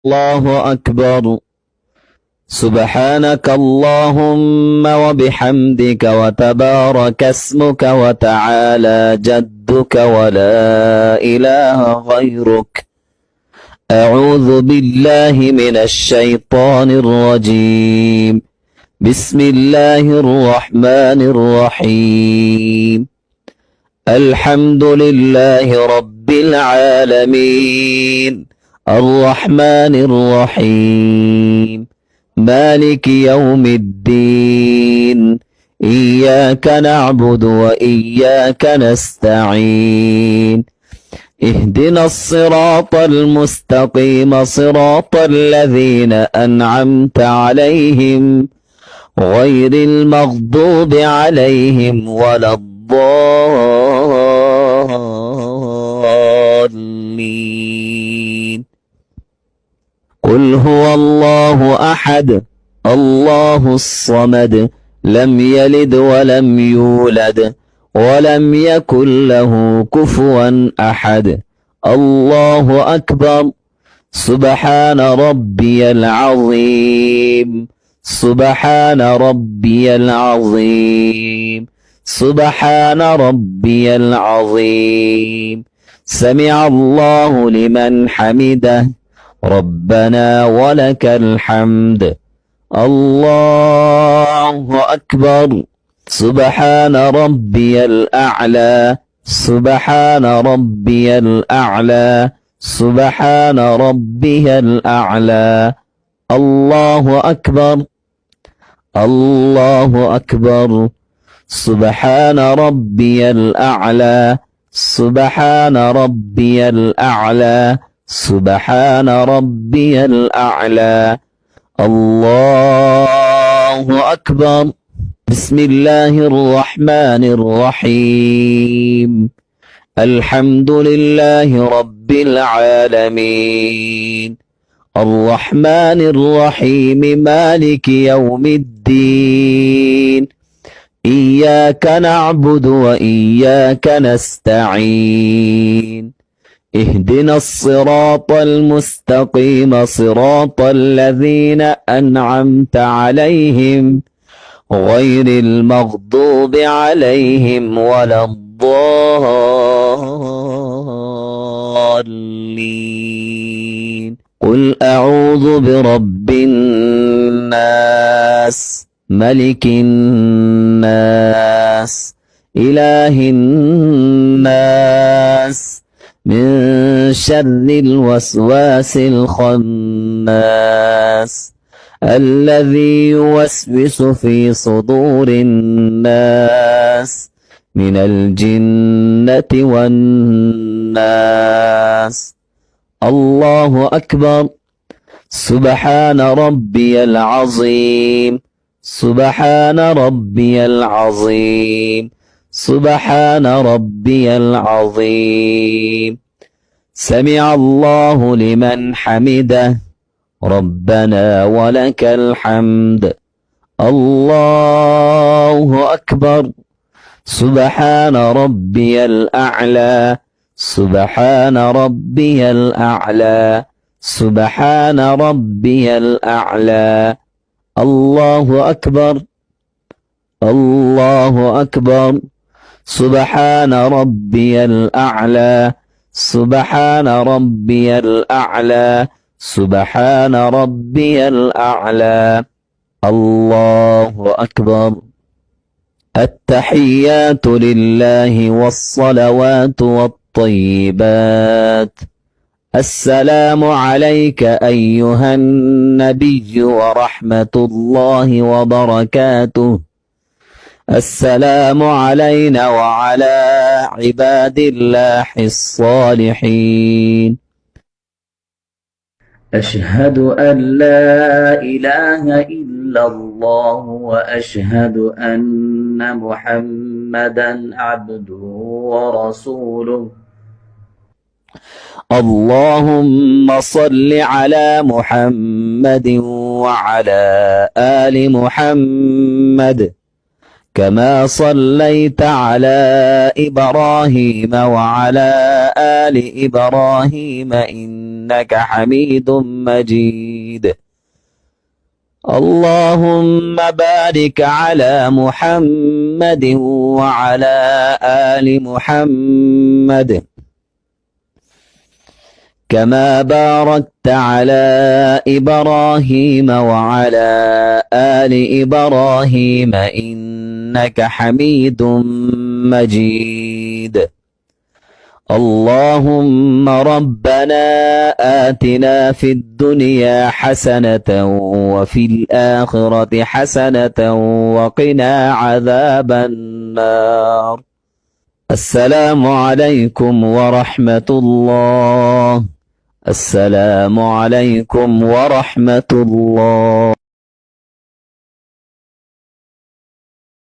الله أكبر. سبحانك اللهم وبحمدك وتبارك اسمك وتعالى جدك ولا إله غيرك. أعوذ بالله من الشيطان الرجيم. بسم الله الرحمن الرحيم. الحمد لله رب العالمين الرحمن الرحيم مالك يوم الدين. إياك نعبد وإياك نستعين. اهدنا الصراط المستقيم صراط الذين أنعمت عليهم غير المغضوب عليهم ولا الضالين. قل هو الله أحد الله الصمد لم يلد ولم يولد ولم يكن له كفوا أحد. الله أكبر. سبحان ربي العظيم. سبحان ربي العظيم. سبحان ربي العظيم. سمع الله لمن حمده ربنا ولك الحمد. الله أكبر. سبحان ربي الأعلى. سبحان ربي الأعلى. سبحان ربي الأعلى. الله أكبر. الله أكبر. سبحان ربي الأعلى. سبحان ربي الأعلى. سبحان ربي الأعلى. الله أكبر. بسم الله الرحمن الرحيم. الحمد لله رب العالمين الرحمن الرحيم مالك يوم الدين. إياك نعبد وإياك نستعين. اهدنا الصراط المستقيم صراط الذين أنعمت عليهم غير المغضوب عليهم ولا الضالين. قل أعوذ برب الناس ملك الناس إله الناس من شر الوسواس الخناس الذي يوسوس في صدور الناس من الجنة والناس. الله أكبر. سبحان ربي العظيم. سبحان ربي العظيم. سبحان ربي العظيم. سمع الله لمن حمده ربنا ولك الحمد. الله أكبر. سبحان ربي الأعلى. سبحان ربي الأعلى. سبحان ربي الأعلى. الله أكبر. الله أكبر. سبحان ربي الأعلى. سبحان ربي الأعلى. سبحان ربي الأعلى. الله أكبر. التحيات لله والصلوات والطيبات. السلام عليك أيها النبي ورحمة الله وبركاته. السلام علينا وعلى عباد الله الصالحين. أشهد أن لا إله إلا الله وأشهد أن محمدا عبده ورسوله. اللهم صل على محمد وعلى آل محمد كما صليت على إبراهيم وعلى آل إبراهيم إنك حميد مجيد. اللهم بارك على محمد وعلى آل محمد كما باركت على إبراهيم وعلى آل إبراهيم إنك حميد مجيد. اللهم ربنا آتنا في الدنيا حسنة وفي الآخرة حسنة وقنا عذاب النار. السلام عليكم ورحمة الله. السلام عليكم ورحمة الله.